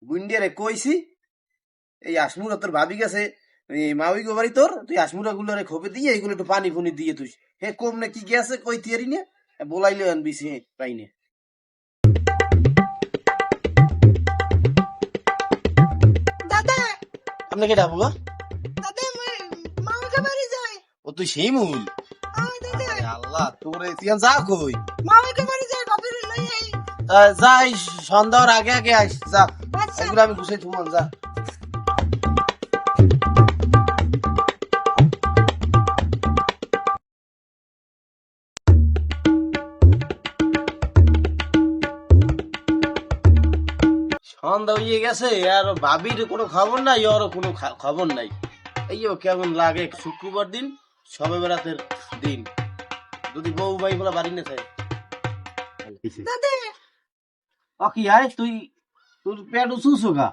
গুন্ডিয়ারে কইছি এই আসমুরা তোর ভাবি গেছে মাউই গো বাড়ি তোর তুই আসমুরা গুলোরে খোপে দিয়ে এগুলো একটু পানি ফুনি দিয়ে তুই হে কম না কি গেছে কই তিয়ারি নে বলাইলে আনবিছি পাইনে দাদা আপনাকে ডাবো গো দাদা মামাকে বাড়ি যাই ও তুই সেই মূল দাদা আল্লাহ তোর তিয়ান যা কই মামাকে বাড়ি যাই বাপের লই আই যাই সন্ধ্যার আগে আগে আইস যা আচ্ছা। এগুলো আমি গুছাই থুমান যা সন্ধ্যা হয়ে গেছে আর ভাবির কোনো খবর নাই ওর কোনো খবর নাই এই কেমন লাগে শুক্রবার দিন সবে বেড়াতের দিন যদি বউ ভাই বলা বাড়ি না থাকে দাদা কি আয় তুই তোর পেট উঁচু গা